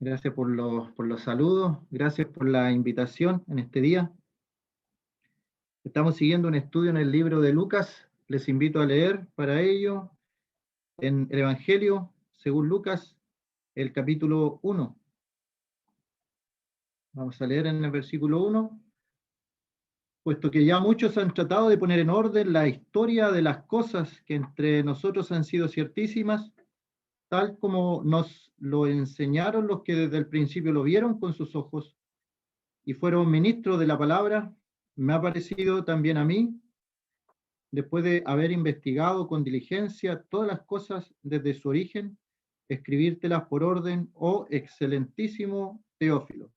Gracias por los saludos, gracias por la invitación en este día. Estamos siguiendo un estudio en el libro de Lucas. Les invito a leer para ello en el Evangelio, según Lucas, el capítulo 1. Vamos a leer en el versículo 1. Puesto que ya muchos han tratado de poner en orden la historia de las cosas que entre nosotros han sido ciertísimas, tal como nos lo enseñaron los que desde el principio lo vieron con sus ojos y fueron ministros de la palabra, me ha parecido también a mí, después de haber investigado con diligencia todas las cosas desde su origen, escribírtelas por orden, oh excelentísimo Teófilo,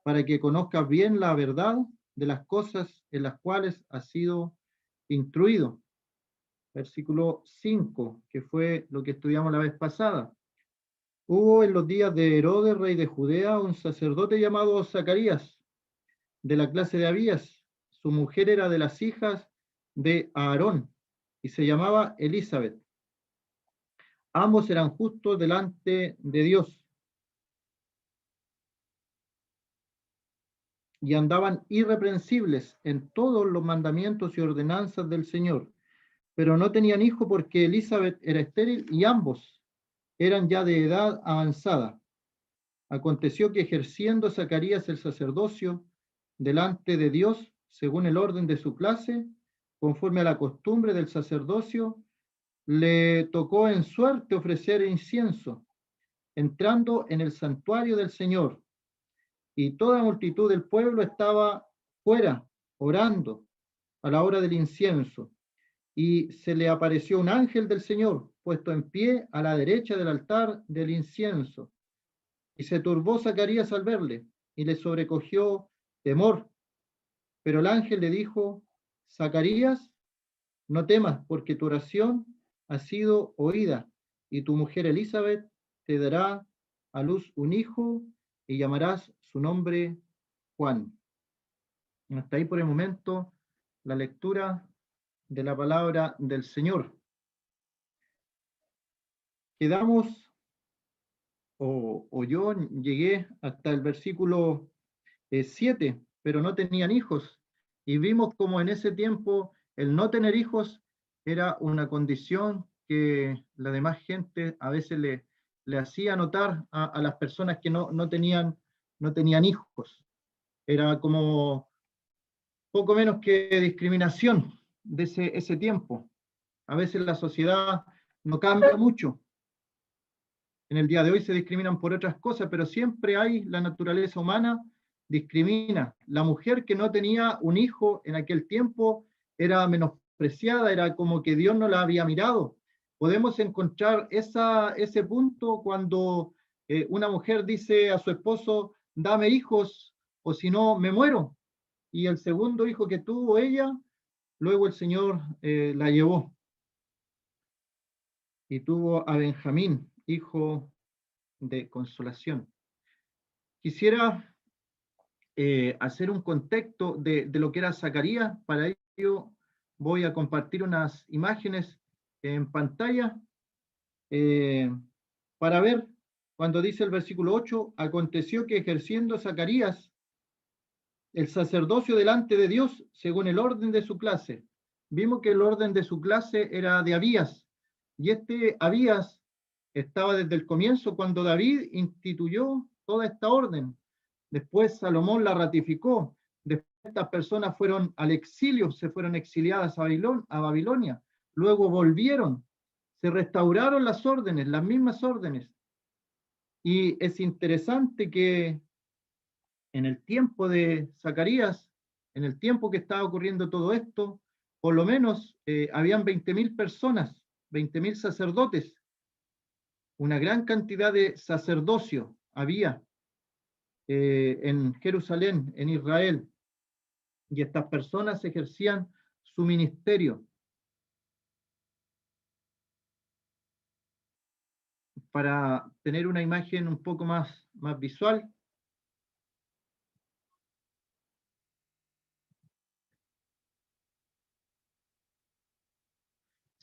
para que conozcas bien la verdad de las cosas en las cuales has sido instruido. Versículo 5, que fue lo que estudiamos la vez pasada. Hubo en los días de Herodes, rey de Judea, un sacerdote llamado Zacarías, de la clase de Abías. Su mujer era de las hijas de Aarón y se llamaba Elizabeth. Ambos eran justos delante de Dios y andaban irreprensibles en todos los mandamientos y ordenanzas del Señor, pero no tenían hijo porque Elizabeth era estéril y ambos eran ya de edad avanzada. Aconteció que ejerciendo Zacarías el sacerdocio delante de Dios, según el orden de su clase, conforme a la costumbre del sacerdocio, le tocó en suerte ofrecer incienso, entrando en el santuario del Señor, y toda multitud del pueblo estaba fuera, orando a la hora del incienso, y se le apareció un ángel del Señor, puesto en pie a la derecha del altar del incienso, y se turbó Zacarías al verle, y le sobrecogió temor, pero el ángel le dijo: Zacarías, no temas, porque tu oración ha sido oída, y tu mujer Elizabeth te dará a luz un hijo, y llamarás su nombre Juan. Hasta ahí por el momento la lectura de la palabra del Señor. Quedamos, o yo llegué hasta el versículo 7, pero no tenían hijos. Y vimos como en ese tiempo el no tener hijos era una condición que la demás gente a veces le hacía notar a las personas que no tenían hijos. Era como poco menos que discriminación de ese tiempo. A veces la sociedad no cambia mucho. En el día de hoy se discriminan por otras cosas, pero siempre hay la naturaleza humana discrimina. La mujer que no tenía un hijo en aquel tiempo era menospreciada, era como que Dios no la había mirado. Podemos encontrar ese punto cuando una mujer dice a su esposo: dame hijos o si no me muero. Y el segundo hijo que tuvo ella, luego el Señor la llevó y tuvo a Benjamín, hijo de consolación. Quisiera hacer un contexto de lo que era Zacarías. Para ello voy a compartir unas imágenes en pantalla para ver cuando dice el versículo 8, aconteció que ejerciendo Zacarías el sacerdocio delante de Dios según el orden de su clase. Vimos que el orden de su clase era de Abías, y este Abías estaba desde el comienzo cuando David instituyó toda esta orden. Después Salomón la ratificó. Después estas personas fueron al exilio, se fueron exiliadas a Babilonia. Luego volvieron, se restauraron las órdenes, las mismas órdenes. Y es interesante que en el tiempo de Zacarías, en el tiempo que estaba ocurriendo todo esto, por lo menos habían 20.000 personas, 20.000 sacerdotes, una gran cantidad de sacerdocio había en Jerusalén, en Israel, y estas personas ejercían su ministerio. Para tener una imagen un poco más visual,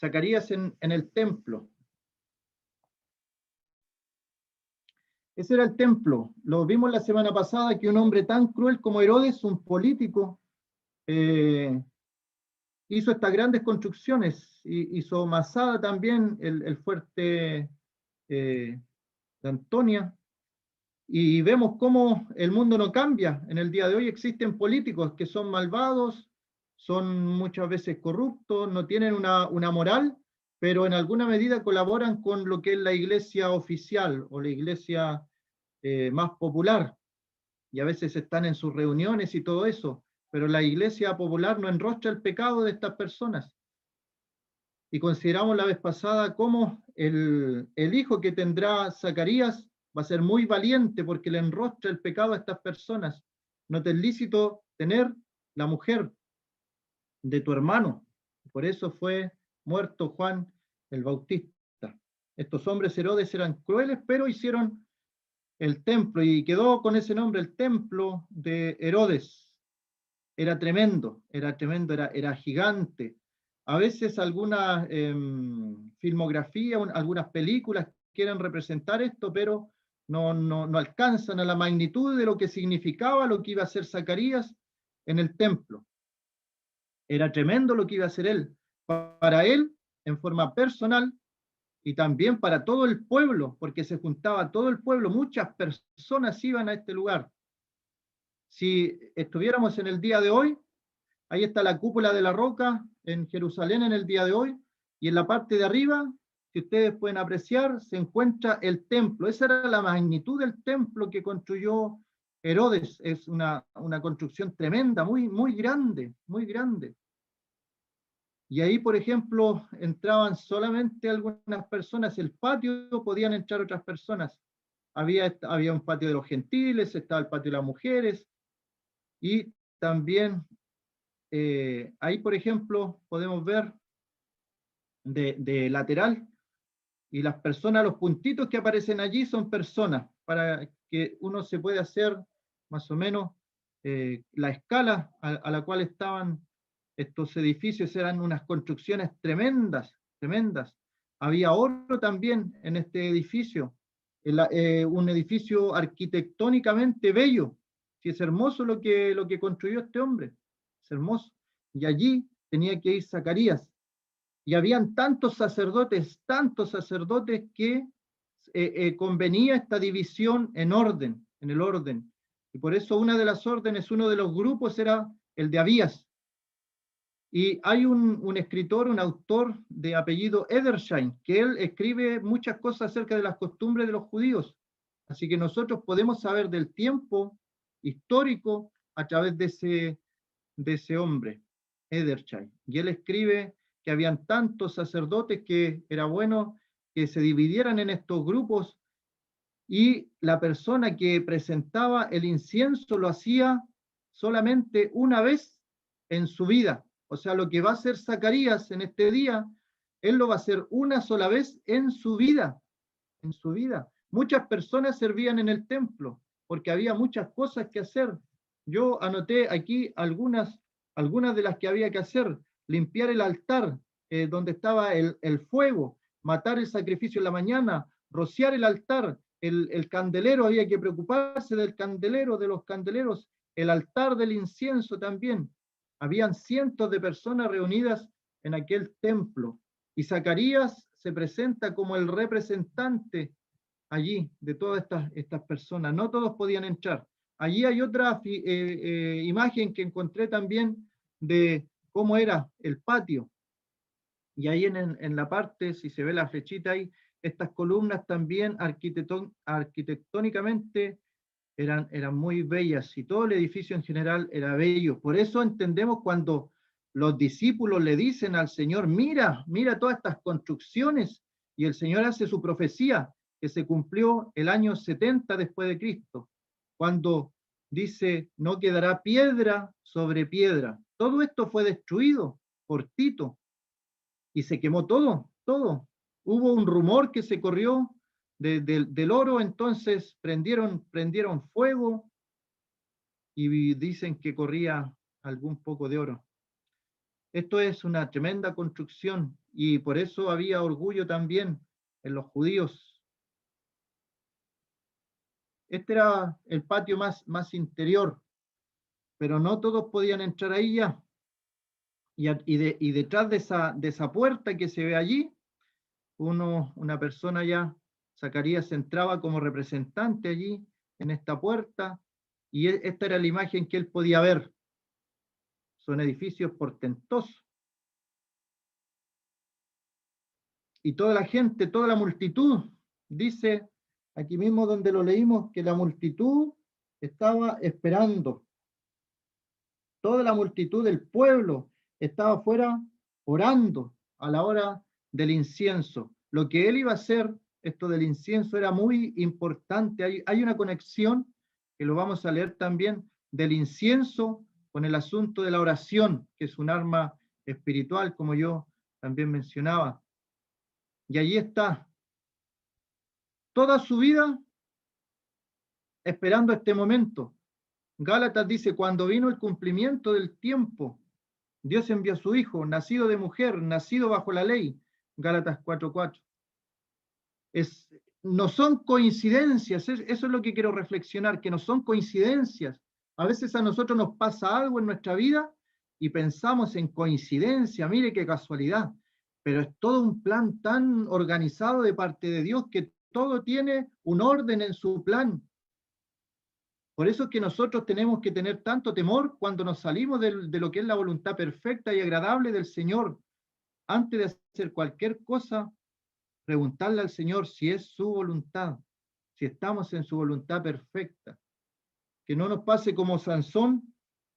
Zacarías en el templo. Ese era el templo. Lo vimos la semana pasada, que un hombre tan cruel como Herodes, un político, eh, hizo estas grandes construcciones. Hizo Masada también, el fuerte de Antonia. Y vemos cómo el mundo no cambia. En el día de hoy existen políticos que son malvados, son muchas veces corruptos, no tienen una moral, pero en alguna medida colaboran con lo que es la iglesia oficial o la iglesia más popular. Y a veces están en sus reuniones y todo eso, pero la iglesia popular no enrostra el pecado de estas personas. Y consideramos la vez pasada cómo el hijo que tendrá Zacarías va a ser muy valiente porque le enrostra el pecado a estas personas. No te es lícito tener la mujer de tu hermano. Por eso fue muerto Juan el Bautista. Estos hombres Herodes eran crueles, pero hicieron el templo y quedó con ese nombre, el templo de Herodes. Era tremendo, era gigante. A veces algunas filmografías, algunas películas quieren representar esto, pero no alcanzan a la magnitud de lo que significaba lo que iba a hacer Zacarías en el templo. Era tremendo lo que iba a hacer él, para él en forma personal y también para todo el pueblo, porque se juntaba todo el pueblo, muchas personas iban a este lugar. Si estuviéramos en el día de hoy, ahí está la cúpula de la roca en Jerusalén en el día de hoy, y en la parte de arriba, si ustedes pueden apreciar, se encuentra el templo. Esa era la magnitud del templo que construyó Herodes. Es una construcción tremenda, muy grande, muy grande. Y ahí, por ejemplo, entraban solamente algunas personas, el patio podían entrar otras personas. Había un patio de los gentiles, estaba el patio de las mujeres, y también ahí, por ejemplo, podemos ver de lateral, y las personas, los puntitos que aparecen allí son personas, para que uno se pueda hacer más o menos la escala a la cual estaban estos edificios. Eran unas construcciones tremendas, tremendas. Había oro también en este edificio, un edificio arquitectónicamente bello. Sí, es hermoso lo que construyó este hombre, es hermoso. Y allí tenía que ir Zacarías. Y habían tantos sacerdotes que convenía esta división en el orden. Y por eso una de las órdenes, uno de los grupos era el de Abías. Y hay un escritor, un autor de apellido Edersheim, que él escribe muchas cosas acerca de las costumbres de los judíos. Así que nosotros podemos saber del tiempo histórico a través de ese hombre, Edersheim. Y él escribe que habían tantos sacerdotes que era bueno que se dividieran en estos grupos, y la persona que presentaba el incienso lo hacía solamente una vez en su vida. O sea, lo que va a hacer Zacarías en este día, él lo va a hacer una sola vez en su vida, en su vida. Muchas personas servían en el templo porque había muchas cosas que hacer. Yo anoté aquí algunas de las que había que hacer: limpiar el altar donde estaba el fuego, matar el sacrificio en la mañana, rociar el altar, el candelero, había que preocuparse del candelero, de los candeleros, el altar del incienso también. Habían cientos de personas reunidas en aquel templo, y Zacarías se presenta como el representante allí de todas estas personas. No todos podían entrar. Allí hay otra imagen que encontré también de cómo era el patio. Y ahí en la parte, si se ve la flechita ahí, estas columnas también arquitectónicamente eran muy bellas, y todo el edificio en general era bello. Por eso entendemos cuando los discípulos le dicen al Señor: mira, mira todas estas construcciones, y el Señor hace su profecía, que se cumplió el año 70 después de Cristo, cuando dice: no quedará piedra sobre piedra. Todo esto fue destruido por Tito, y se quemó todo, todo. Hubo un rumor que se corrió del oro, entonces prendieron fuego, y dicen que corría algún poco de oro. Esto es una tremenda construcción, y por eso había orgullo también en los judíos. Este era el patio más interior, pero no todos podían entrar ahí ya. Y detrás de esa puerta que se ve allí, una persona ya, Zacarías entraba como representante allí, en esta puerta, y esta era la imagen que él podía ver. Son edificios portentosos. Y toda la gente, toda la multitud, dice aquí mismo donde lo leímos, que la multitud estaba esperando. Toda la multitud del pueblo estaba afuera orando a la hora del incienso. Lo que él iba a hacer, esto del incienso, era muy importante. Hay una conexión, que lo vamos a leer también, del incienso con el asunto de la oración, que es un arma espiritual, como yo también mencionaba. Y allí está, toda su vida esperando este momento. Gálatas dice, cuando vino el cumplimiento del tiempo, Dios envió a su Hijo, nacido de mujer, nacido bajo la ley. Gálatas 4:4. No son coincidencias, eso es lo que quiero reflexionar, que no son coincidencias. A veces a nosotros nos pasa algo en nuestra vida y pensamos en coincidencia, mire qué casualidad, pero es todo un plan tan organizado de parte de Dios que todo tiene un orden en su plan. Por eso es que nosotros tenemos que tener tanto temor cuando nos salimos de lo que es la voluntad perfecta y agradable del Señor. Antes de hacer cualquier cosa, preguntarle al Señor si es su voluntad, si estamos en su voluntad perfecta. Que no nos pase como Sansón,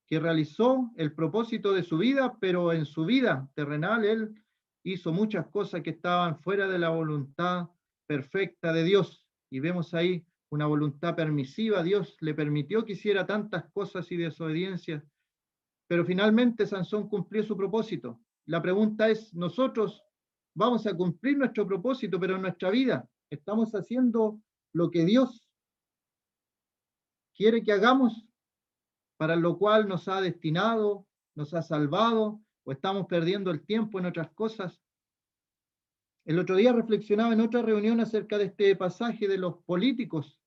que realizó el propósito de su vida, pero en su vida terrenal él hizo muchas cosas que estaban fuera de la voluntad perfecta de Dios. Y vemos ahí una voluntad permisiva. Dios le permitió que hiciera tantas cosas y desobediencias, pero finalmente Sansón cumplió su propósito. La pregunta es, nosotros vamos a cumplir nuestro propósito, pero en nuestra vida estamos haciendo lo que Dios quiere que hagamos, para lo cual nos ha destinado, nos ha salvado, o estamos perdiendo el tiempo en otras cosas. El otro día reflexionaba en otra reunión acerca de este pasaje de los políticos.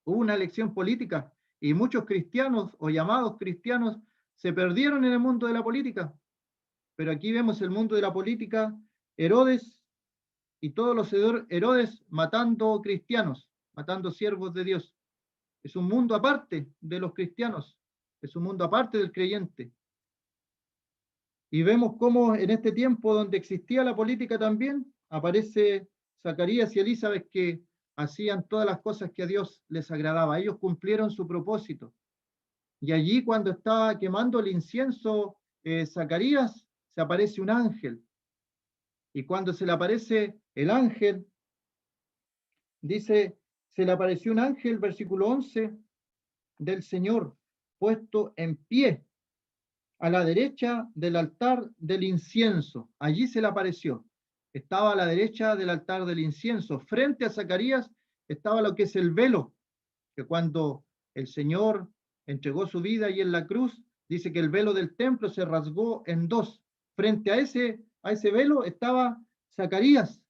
Hubo una elección política y muchos cristianos o llamados cristianos se perdieron en el mundo de la política. Pero aquí vemos el mundo de la política, Herodes y todos los Herodes matando cristianos, matando siervos de Dios. Es un mundo aparte de los cristianos, es un mundo aparte del creyente. Y vemos cómo en este tiempo donde existía la política también, aparece Zacarías y Elizabeth que hacían todas las cosas que a Dios les agradaba. Ellos cumplieron su propósito. Y allí cuando estaba quemando el incienso Zacarías, se aparece un ángel. Y cuando se le aparece el ángel, dice, se le apareció un ángel, versículo 11, del Señor, puesto en pie a la derecha del altar del incienso. Allí se le apareció. Estaba a la derecha del altar del incienso. Frente a Zacarías estaba lo que es el velo, que cuando el Señor entregó su vida y en la cruz, dice que el velo del templo se rasgó en dos. Frente a ese velo estaba Zacarías.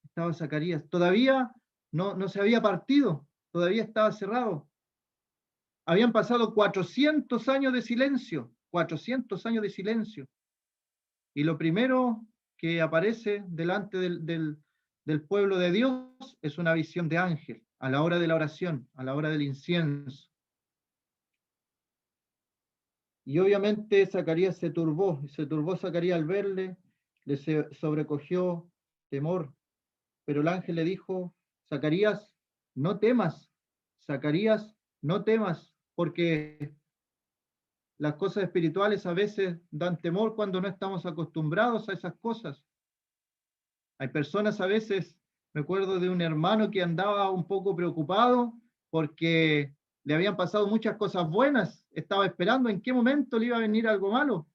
Estaba Zacarías. Todavía no se había partido, todavía estaba cerrado. Habían pasado 400 años de silencio, 400 años de silencio. Y lo primero que aparece delante del pueblo de Dios es una visión de ángel, a la hora de la oración, a la hora del incienso. Y obviamente Zacarías se turbó Zacarías al verle, le sobrecogió temor, pero el ángel le dijo, Zacarías, no temas, Zacarías, no temas, porque las cosas espirituales a veces dan temor cuando no estamos acostumbrados a esas cosas. Hay personas a veces, me acuerdo de un hermano que andaba un poco preocupado porque le habían pasado muchas cosas buenas, estaba esperando en qué momento le iba a venir algo malo.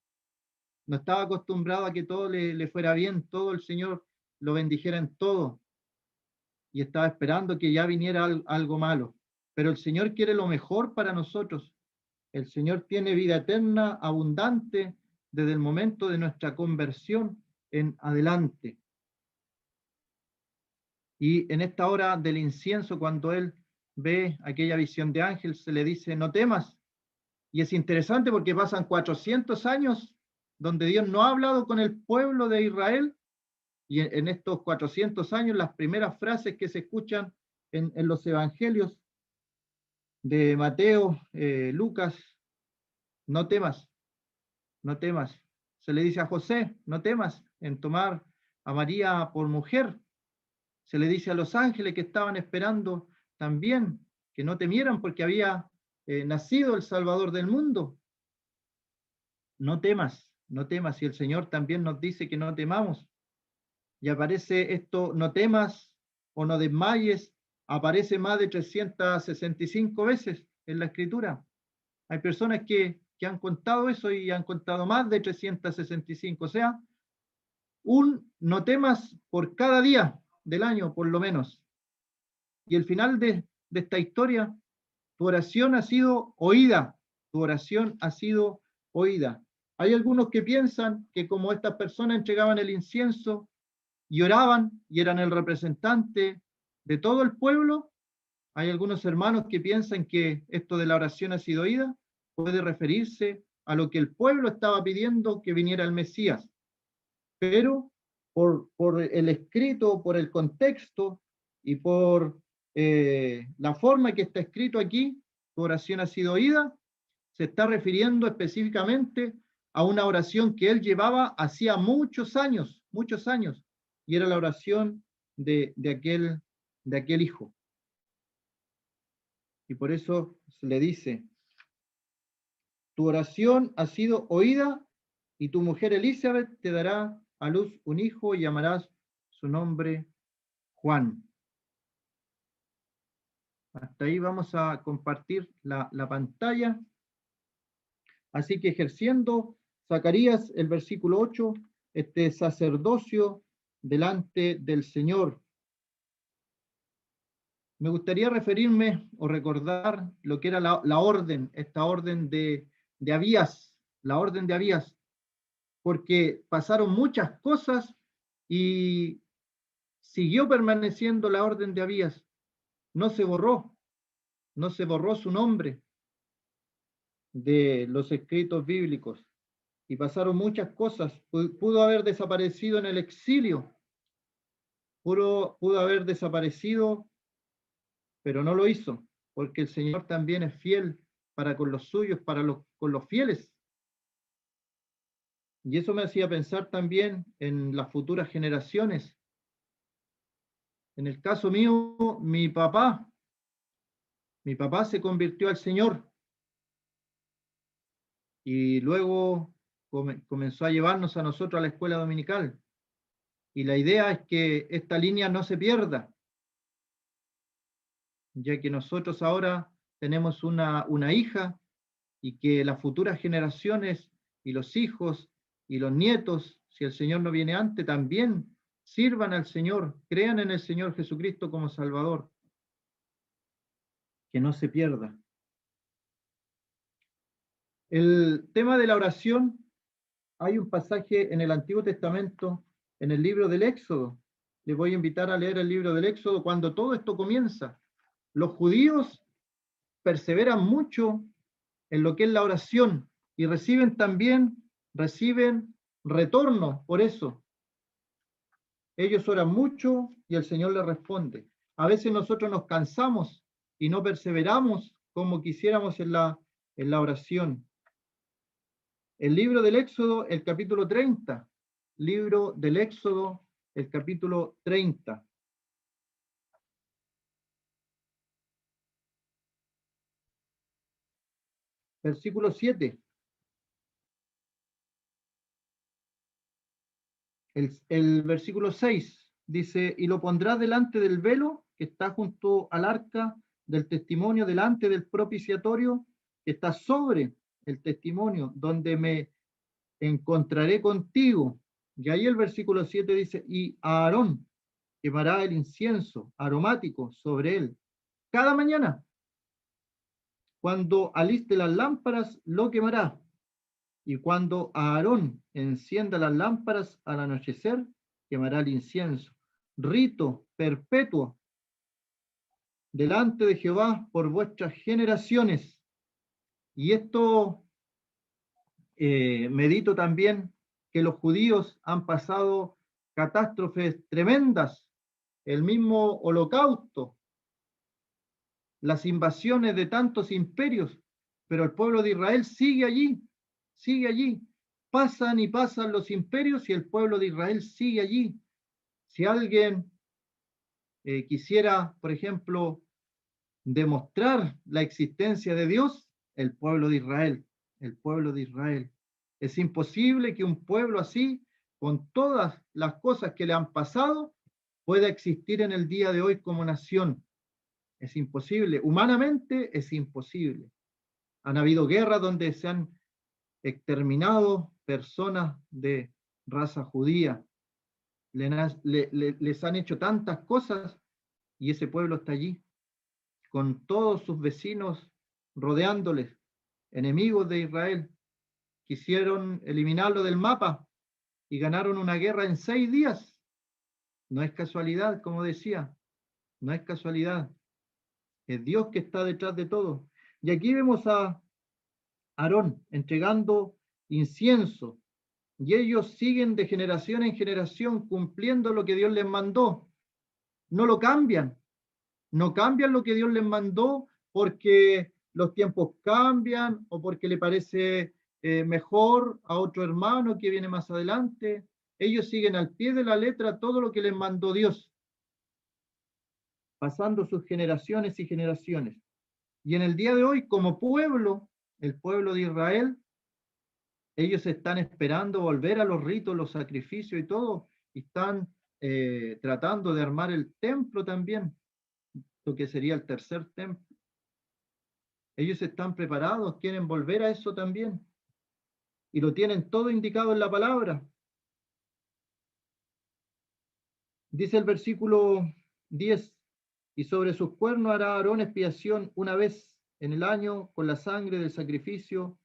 No estaba acostumbrado a que todo le fuera bien, todo el Señor lo bendijera en todo. Y estaba esperando que ya viniera algo malo. Pero el Señor quiere lo mejor para nosotros. El Señor tiene vida eterna, abundante, desde el momento de nuestra conversión en adelante. Y en esta hora del incienso, cuando él ve aquella visión de ángel, se le dice, no temas. Y es interesante porque pasan 400 años donde Dios no ha hablado con el pueblo de Israel, y en estos 400 años las primeras frases que se escuchan en los evangelios de Mateo, Lucas, no temas, no temas. Se le dice a José, no temas en tomar a María por mujer. Se le dice a los ángeles que estaban esperando también que no temieran porque había nacido el Salvador del mundo. No temas, no temas. Y el Señor también nos dice que no temamos. Y aparece esto, no temas o no desmayes, aparece más de 365 veces en la Escritura. Hay personas que han contado eso y han contado más de 365, o sea, no temas por cada día del año, por lo menos. Y el final de esta historia, tu oración ha sido oída, tu oración ha sido oída. Hay algunos que piensan que como estas personas entregaban el incienso y oraban y eran el representante de todo el pueblo, hay algunos hermanos que piensan que esto de la oración ha sido oída puede referirse a lo que el pueblo estaba pidiendo que viniera el Mesías. Pero por el escrito, por el contexto y por la forma que está escrito aquí, tu oración ha sido oída, se está refiriendo específicamente a una oración que él llevaba hacía muchos años, y era la oración de aquel hijo. Y por eso se le dice, tu oración ha sido oída y tu mujer Elizabeth te dará a luz un hijo y llamarás su nombre Juan. Hasta ahí vamos a compartir la pantalla. Así que ejerciendo Zacarías, el versículo 8, este sacerdocio delante del Señor. Me gustaría referirme o recordar lo que era la orden, esta orden de Abías, la orden de Abías, porque pasaron muchas cosas y siguió permaneciendo la orden de Abías. No se borró su nombre de los escritos bíblicos y pasaron muchas cosas. Pudo haber desaparecido en el exilio, pudo haber desaparecido, pero no lo hizo, porque el Señor también es fiel para con los suyos, con los fieles. Y eso me hacía pensar también en las futuras generaciones. En el caso mío, mi papá se convirtió al Señor y luego comenzó a llevarnos a nosotros a la escuela dominical. Y la idea es que esta línea no se pierda, ya que nosotros ahora tenemos una hija y que las futuras generaciones y los hijos y los nietos, si el Señor no viene antes, también sirvan al Señor, crean en el Señor Jesucristo como Salvador. Que no se pierda. El tema de la oración, hay un pasaje en el Antiguo Testamento, en el libro del Éxodo. Les voy a invitar a leer el libro del Éxodo cuando todo esto comienza. Los judíos perseveran mucho en lo que es la oración y reciben retorno por eso. Ellos oran mucho y el Señor les responde. A veces nosotros nos cansamos y no perseveramos como quisiéramos en la oración. El libro del Éxodo, el capítulo 30. Libro del Éxodo, el capítulo 30. Versículo 7. El versículo 6 dice, y lo pondrás delante del velo que está junto al arca del testimonio, delante del propiciatorio que está sobre el testimonio, donde me encontraré contigo. Y ahí el versículo 7 dice, y Aarón quemará el incienso aromático sobre él cada mañana. Cuando aliste las lámparas, lo quemará. Y cuando Aarón encienda las lámparas al anochecer, quemará el incienso. rito perpetuo delante de Jehová por vuestras generaciones. Y esto medito también que los judíos han pasado catástrofes tremendas, el mismo holocausto, las invasiones de tantos imperios, pero el pueblo de Israel sigue allí, sigue allí. Pasan y pasan los imperios y el pueblo de Israel sigue allí. Si alguien quisiera, por ejemplo, demostrar la existencia de Dios, el pueblo de Israel, el pueblo de Israel. Es imposible que un pueblo así, con todas las cosas que le han pasado, pueda existir en el día de hoy como nación. Es imposible, humanamente es imposible. Han habido guerras donde se han exterminado personas de raza judía, les han hecho tantas cosas y ese pueblo está allí, con todos sus vecinos rodeándoles, enemigos de Israel. Quisieron eliminarlo del mapa y ganaron una guerra en 6 días. No es casualidad, como decía, no es casualidad. Es Dios que está detrás de todo. Y aquí vemos a Aarón entregando incienso, y ellos siguen de generación en generación cumpliendo lo que Dios les mandó. No lo cambian, no cambian lo que Dios les mandó porque los tiempos cambian o porque le parece mejor a otro hermano que viene más adelante. Ellos siguen al pie de la letra todo lo que les mandó Dios, pasando sus generaciones y generaciones. Y en el día de hoy, como pueblo, el pueblo de Israel, ellos están esperando volver a los ritos, los sacrificios y todo, y están tratando de armar el templo también, lo que sería el tercer templo. Ellos están preparados, quieren volver a eso también. Y lo tienen todo indicado en la palabra. Dice el versículo 10, y sobre sus cuernos hará Aarón expiación una vez en el año con la sangre del sacrificio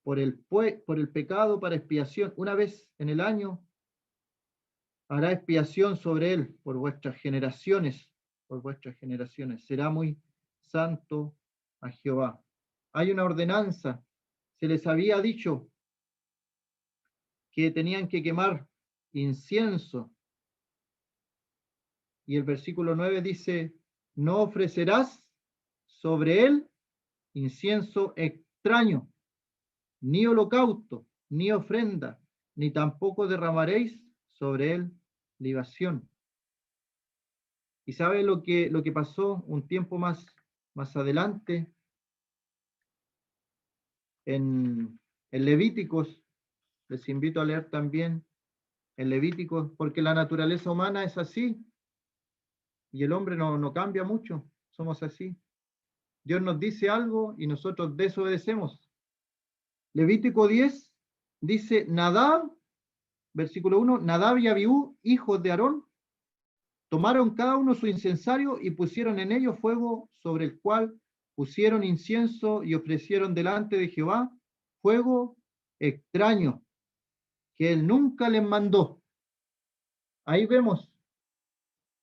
por el pecado para expiación. Una vez en el año hará expiación sobre él por vuestras generaciones, por vuestras generaciones. Será muy santo a Jehová. Hay una ordenanza. Se les había dicho que tenían que quemar incienso. Y el versículo 9 dice, no ofrecerás sobre él incienso extraño, ni holocausto, ni ofrenda, ni tampoco derramaréis sobre él libación. ¿Y sabe lo que pasó un tiempo más adelante? En Levíticos, les invito a leer también en Levíticos, porque la naturaleza humana es así, y el hombre no cambia mucho, somos así. Dios nos dice algo y nosotros desobedecemos. Levítico 10 dice, Nadab, versículo 1, Nadab y Abiú, hijos de Aarón, tomaron cada uno su incensario y pusieron en ello fuego sobre el cual pusieron incienso y ofrecieron delante de Jehová fuego extraño que él nunca les mandó. Ahí vemos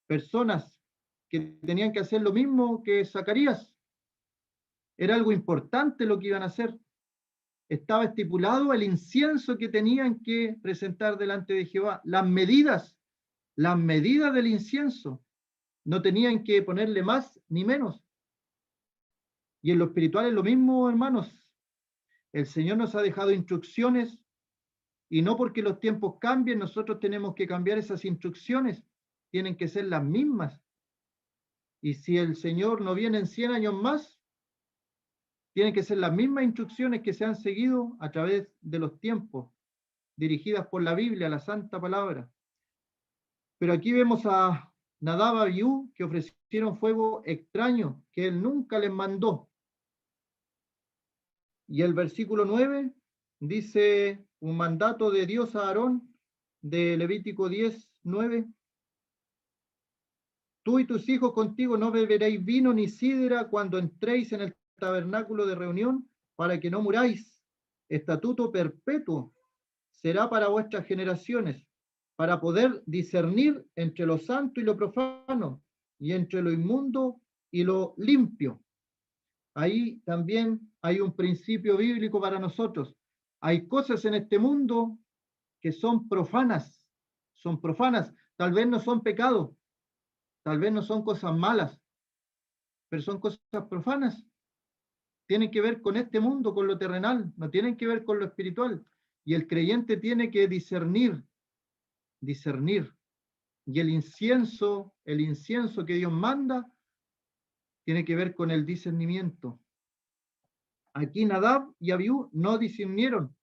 personas que tenían que hacer lo mismo que Zacarías. Era algo importante lo que iban a hacer. Estaba estipulado el incienso que tenían que presentar delante de Jehová, las medidas del incienso. No tenían que ponerle más ni menos. Y en lo espiritual es lo mismo, hermanos. El Señor nos ha dejado instrucciones y no porque los tiempos cambien, nosotros tenemos que cambiar esas instrucciones. Tienen que ser las mismas. Y si el Señor no viene en 100 años más, tienen que ser las mismas instrucciones que se han seguido a través de los tiempos, dirigidas por la Biblia, la Santa Palabra. Pero aquí vemos a Nadab y Abiú que ofrecieron fuego extraño que él nunca les mandó. Y el versículo 9 dice un mandato de Dios a Aarón de Levítico 10, 9. Tú y tus hijos contigo no beberéis vino ni sidra cuando entréis en el tabernáculo de reunión para que no muráis. Estatuto perpetuo será para vuestras generaciones. para poder discernir entre lo santo y lo profano, y entre lo inmundo y lo limpio. Ahí también hay un principio bíblico para nosotros. Hay cosas en este mundo que son profanas, tal vez no son pecados, tal vez no son cosas malas, pero son cosas profanas. Tienen que ver con este mundo, con lo terrenal, no tienen que ver con lo espiritual. Y el creyente tiene que discernir. Y el incienso que Dios manda, tiene que ver con el discernimiento. Aquí Nadab y Abiú no discernieron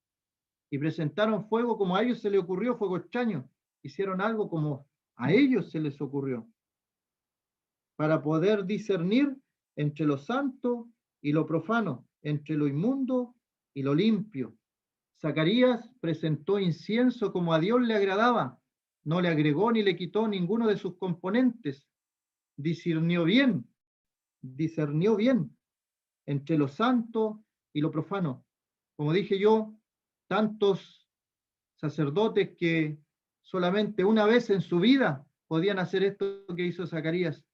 y presentaron fuego como a ellos se les ocurrió, fuego extraño. Hicieron algo como a ellos se les ocurrió, para poder discernir entre lo santo y lo profano, entre lo inmundo y lo limpio. Zacarías presentó incienso como a Dios le agradaba, no le agregó ni le quitó ninguno de sus componentes. Discernió bien entre lo santo y lo profano. Como dije yo, tantos sacerdotes que solamente una vez en su vida podían hacer esto que hizo Zacarías.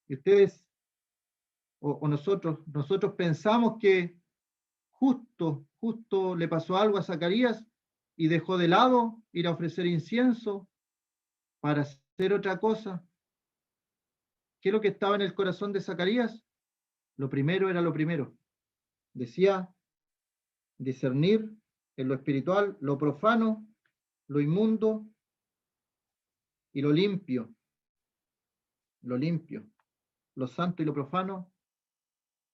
Y ustedes o nosotros pensamos que justo le pasó algo a Zacarías y dejó de lado ir a ofrecer incienso para hacer otra cosa. ¿Qué es lo que estaba en el corazón de Zacarías? Lo primero era lo primero. Decía discernir en lo espiritual, lo profano, lo inmundo y lo limpio, lo santo y lo profano,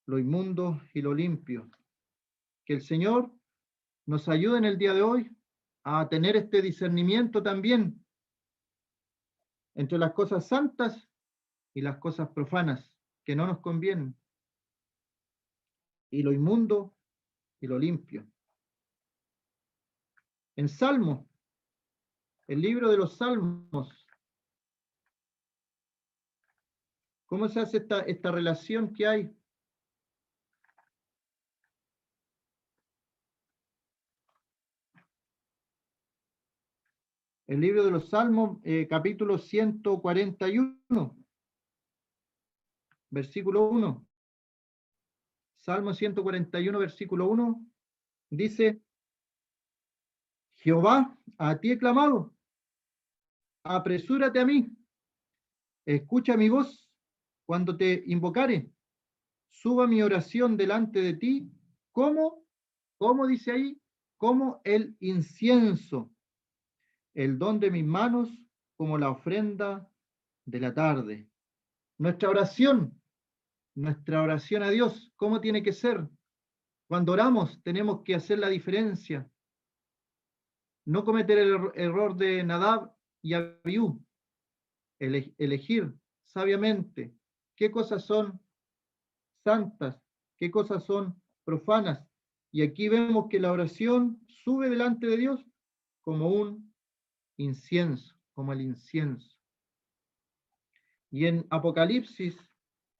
lo inmundo y lo limpio. Que el Señor nos ayude en el día de hoy a tener este discernimiento también entre las cosas santas y las cosas profanas que no nos convienen, y lo inmundo y lo limpio. En Salmos, el libro de los Salmos, ¿cómo se hace esta relación que hay? El libro de los Salmos, capítulo 141, versículo 1. Salmo 141, versículo 1, dice: Jehová, a ti he clamado, apresúrate a mí, escucha mi voz cuando te invocare, suba mi oración delante de ti, como dice ahí, como el incienso, el don de mis manos, como la ofrenda de la tarde. Nuestra oración a Dios, ¿cómo tiene que ser? Cuando oramos tenemos que hacer la diferencia, no cometer el error de Nadab y Abiú, elegir sabiamente qué cosas son santas, qué cosas son profanas. Y aquí vemos que la oración sube delante de Dios como un incienso, como el incienso. Y en Apocalipsis,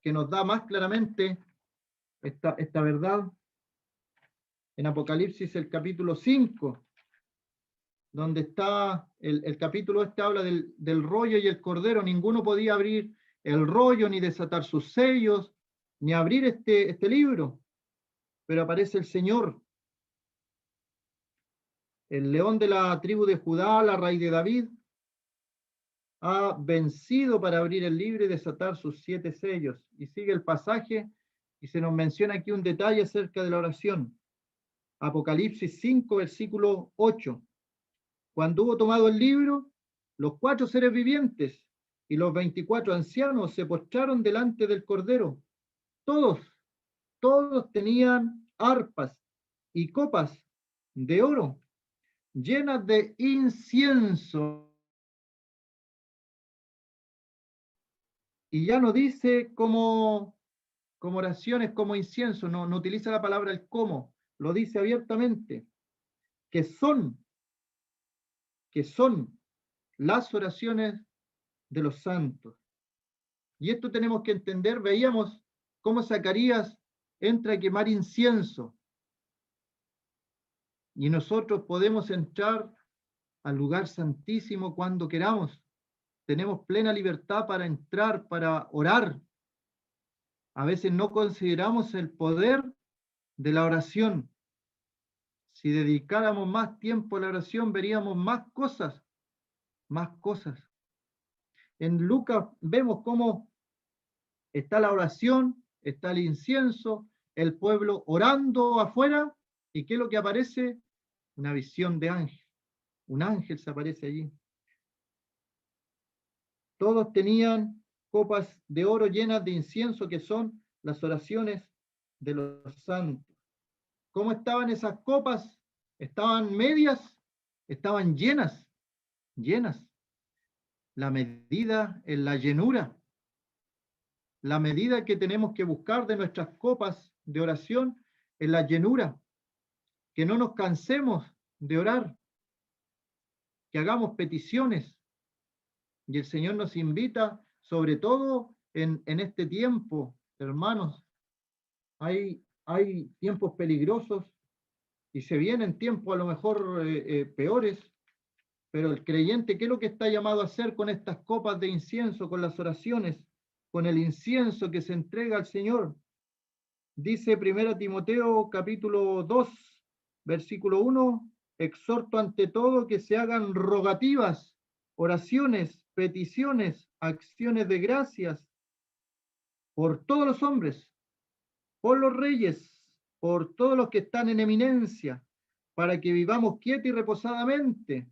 que nos da más claramente esta verdad, en Apocalipsis el capítulo 5, donde está el capítulo este habla del rollo y el cordero. Ninguno podía abrir el rollo, ni desatar sus sellos, ni abrir este libro, pero aparece el Señor, el león de la tribu de Judá, la raíz de David, ha vencido para abrir el libro y desatar sus 7 sellos. Y sigue el pasaje y se nos menciona aquí un detalle acerca de la oración. Apocalipsis 5, versículo 8. Cuando hubo tomado el libro, los 4 seres vivientes y los 24 ancianos se postraron delante del Cordero. Todos tenían arpas y copas de oro llenas de incienso. Y ya no dice como oraciones, como incienso, no utiliza la palabra el cómo, lo dice abiertamente, que son las oraciones de los santos. Y esto tenemos que entender. Veíamos cómo Zacarías entra a quemar incienso, y nosotros podemos entrar al lugar santísimo cuando queramos. Tenemos plena libertad para entrar, para orar. A veces no consideramos el poder de la oración. Si dedicáramos más tiempo a la oración, veríamos más cosas, más cosas. En Lucas vemos cómo está la oración, está el incienso, el pueblo orando afuera, ¿y qué es lo que aparece? Una visión de ángel. Un ángel se aparece allí. Todos tenían copas de oro llenas de incienso, que son las oraciones de los santos. ¿Cómo estaban esas copas? ¿Estaban medias? Estaban llenas, llenas. La medida en la llenura. La medida que tenemos que buscar de nuestras copas de oración en la llenura. Que no nos cansemos de orar. Que hagamos peticiones. Y el Señor nos invita, sobre todo en este tiempo, hermanos, hay tiempos peligrosos y se vienen tiempos a lo mejor peores, pero el creyente, ¿qué es lo que está llamado a hacer con estas copas de incienso, con las oraciones, con el incienso que se entrega al Señor? Dice 1 Timoteo capítulo 2, versículo 1, exhorto ante todo que se hagan rogativas, oraciones, peticiones, acciones de gracias por todos los hombres, por los reyes, por todos los que están en eminencia, para que vivamos quieta y reposadamente,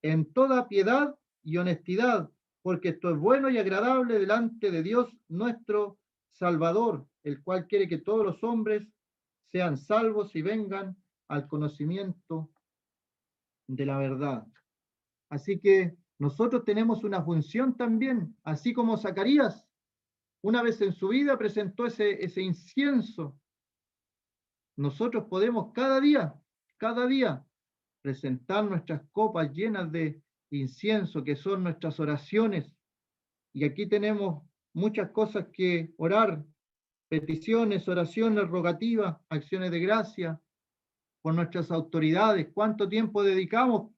en toda piedad y honestidad, porque esto es bueno y agradable delante de Dios nuestro Salvador, el cual quiere que todos los hombres sean salvos y vengan al conocimiento de la verdad. Así que nosotros tenemos una función también, así como Zacarías, una vez en su vida presentó ese incienso. Nosotros podemos cada día, presentar nuestras copas llenas de incienso, que son nuestras oraciones. Y aquí tenemos muchas cosas que orar, peticiones, oraciones, rogativas, acciones de gracia, por nuestras autoridades. ¿Cuánto tiempo dedicamos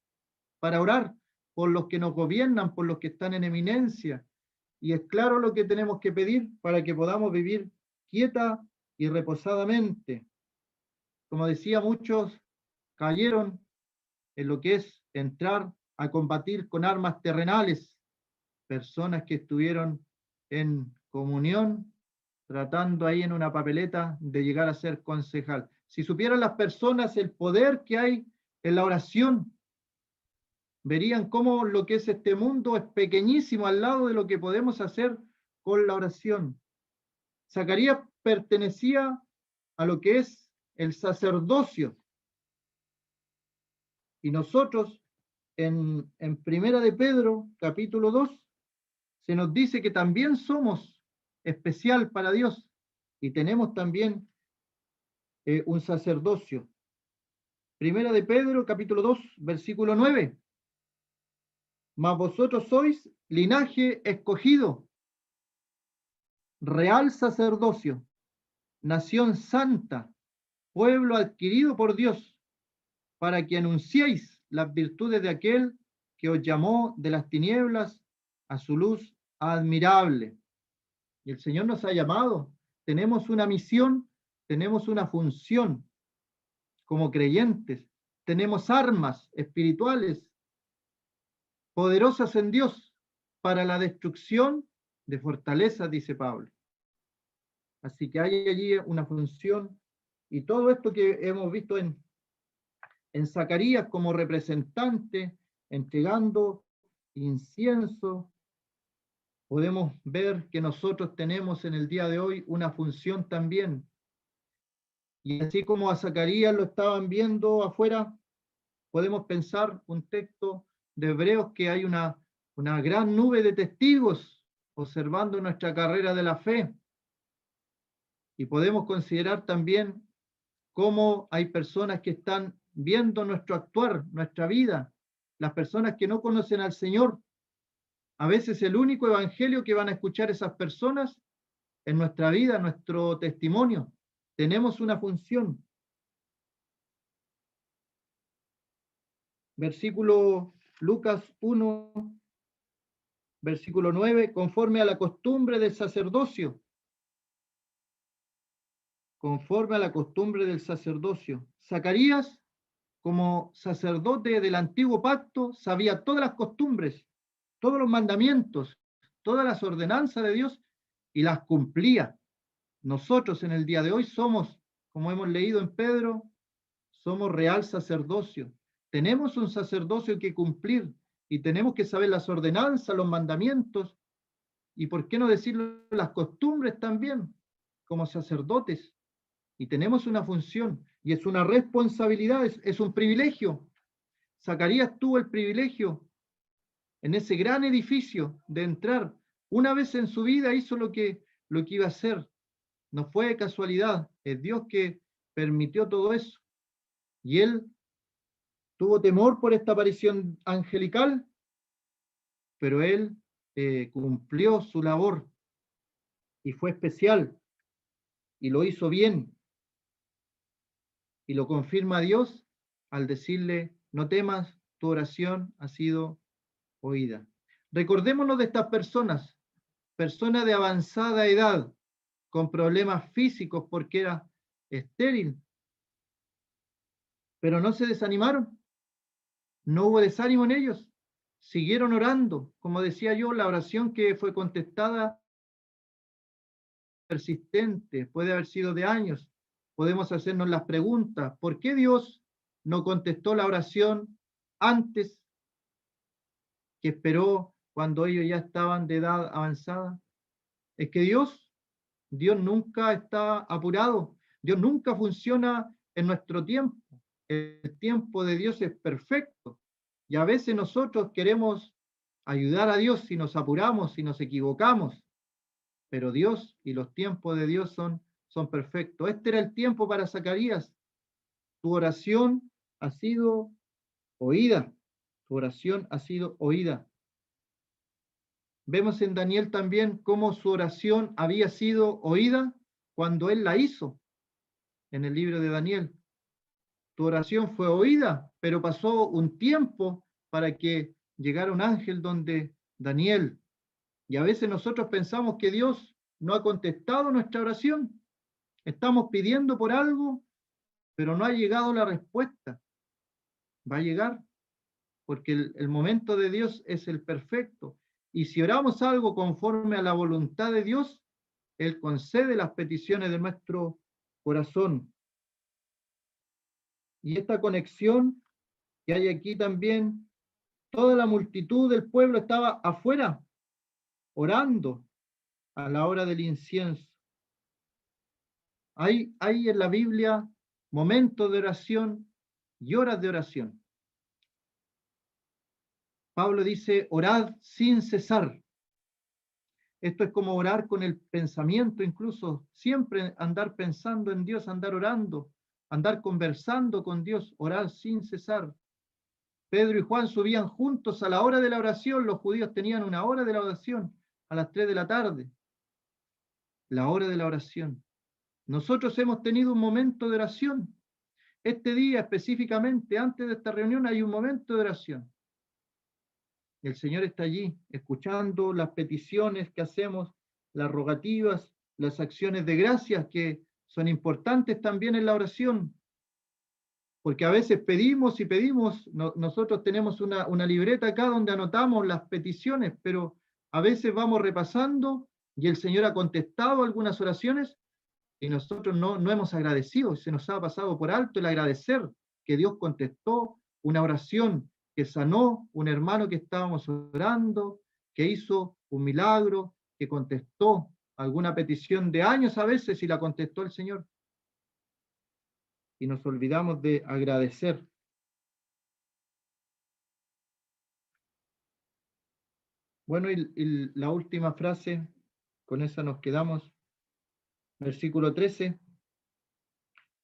para orar por los que nos gobiernan, por los que están en eminencia? Y es claro lo que tenemos que pedir para que podamos vivir quieta y reposadamente. Como decía, muchos cayeron en lo que es entrar a combatir con armas terrenales, personas que estuvieron en comunión, tratando ahí en una papeleta de llegar a ser concejal. Si supieran las personas el poder que hay en la oración, verían cómo lo que es este mundo es pequeñísimo al lado de lo que podemos hacer con la oración. Zacarías pertenecía a lo que es el sacerdocio. Y nosotros, en Primera de Pedro, capítulo 2, se nos dice que también somos especial para Dios y tenemos también un sacerdocio. Primera de Pedro, capítulo 2, versículo 9. Mas vosotros sois linaje escogido, real sacerdocio, nación santa, pueblo adquirido por Dios, para que anunciéis las virtudes de aquel que os llamó de las tinieblas a su luz admirable. Y el Señor nos ha llamado. Tenemos una misión, tenemos una función como creyentes. Tenemos armas espirituales poderosas en Dios para la destrucción de fortalezas, dice Pablo. Así que hay allí una función, y todo esto que hemos visto en Zacarías como representante, entregando incienso, podemos ver que nosotros tenemos en el día de hoy una función también. Y así como a Zacarías lo estaban viendo afuera, podemos pensar un texto de Hebreos que hay una gran nube de testigos observando nuestra carrera de la fe. Y podemos considerar también cómo hay personas que están viendo nuestro actuar, nuestra vida, las personas que no conocen al Señor. A veces el único evangelio que van a escuchar esas personas en nuestra vida, nuestro testimonio. Tenemos una función. Versículo Lucas 1, versículo 9, conforme a la costumbre del sacerdocio. Conforme a la costumbre del sacerdocio. Zacarías, como sacerdote del antiguo pacto, sabía todas las costumbres, todos los mandamientos, todas las ordenanzas de Dios y las cumplía. Nosotros en el día de hoy somos, como hemos leído en Pedro, somos real sacerdocio. Tenemos un sacerdocio que cumplir y tenemos que saber las ordenanzas, los mandamientos y, por qué no decirlo, las costumbres también, como sacerdotes. Y tenemos una función y es una responsabilidad, es un privilegio. Zacarías tuvo el privilegio en ese gran edificio de entrar. Una vez en su vida hizo lo que iba a hacer. No fue de casualidad, es Dios que permitió todo eso. Y él tuvo temor por esta aparición angelical, pero él cumplió su labor y fue especial y lo hizo bien. Y lo confirma Dios al decirle, no temas, tu oración ha sido oída. Recordémonos de estas personas, personas de avanzada edad, con problemas físicos porque era estéril, pero no se desanimaron, no hubo desánimo en ellos, siguieron orando. Como decía yo, la oración que fue contestada persistente, puede haber sido de años. Podemos hacernos las preguntas, ¿por qué Dios no contestó la oración antes, que esperó cuando ellos ya estaban de edad avanzada? Es que Dios nunca está apurado, Dios nunca funciona en nuestro tiempo. El tiempo de Dios es perfecto y a veces nosotros queremos ayudar a Dios si nos apuramos, si nos equivocamos, pero Dios y los tiempos de Dios son perfectos. Este era el tiempo para Zacarías. Tu oración ha sido oída, tu oración ha sido oída. Vemos en Daniel también cómo su oración había sido oída cuando él la hizo en el libro de Daniel. Tu oración fue oída, pero pasó un tiempo para que llegara un ángel donde Daniel. Y a veces nosotros pensamos que Dios no ha contestado nuestra oración. Estamos pidiendo por algo, pero no ha llegado la respuesta. Va a llegar, porque el momento de Dios es el perfecto. Y si oramos algo conforme a la voluntad de Dios, Él concede las peticiones de nuestro corazón. Y esta conexión que hay aquí también, toda la multitud del pueblo estaba afuera, orando a la hora del incienso. Hay en la Biblia momentos de oración y horas de oración. Pablo dice, orad sin cesar. Esto es como orar con el pensamiento, incluso siempre andar pensando en Dios, andar orando, andar conversando con Dios, orar sin cesar. Pedro y Juan subían juntos a la hora de la oración, los judíos tenían una hora de la oración, a las 3 de la tarde, la hora de la oración. Nosotros hemos tenido un momento de oración. Este día específicamente, antes de esta reunión, hay un momento de oración. El Señor está allí, escuchando las peticiones que hacemos, las rogativas, las acciones de gracias que son importantes también en la oración. Porque a veces pedimos y pedimos, nosotros tenemos una libreta acá donde anotamos las peticiones, pero a veces vamos repasando y el Señor ha contestado algunas oraciones y nosotros no hemos agradecido, se nos ha pasado por alto el agradecer que Dios contestó una oración, que sanó un hermano que estábamos orando, que hizo un milagro, que contestó alguna petición de años a veces y la contestó el Señor. Y nos olvidamos de agradecer. Bueno, y la última frase, con esa nos quedamos, versículo 13.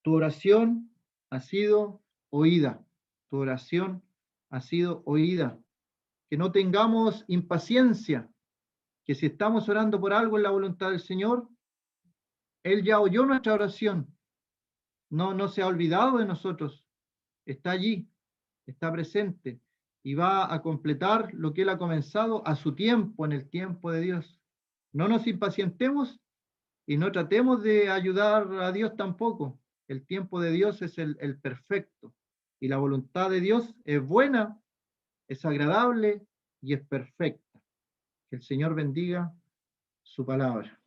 Tu oración ha sido oída, tu oración ha sido oída. Que no tengamos impaciencia, que si estamos orando por algo en la voluntad del Señor, Él ya oyó nuestra oración, no se ha olvidado de nosotros, está allí. está presente y va a completar lo que Él ha comenzado a su tiempo, en el tiempo de Dios. No nos impacientemos y no tratemos de ayudar a Dios tampoco. El tiempo de Dios es el perfecto y la voluntad de Dios es buena, es agradable y es perfecta. Que el Señor bendiga su palabra.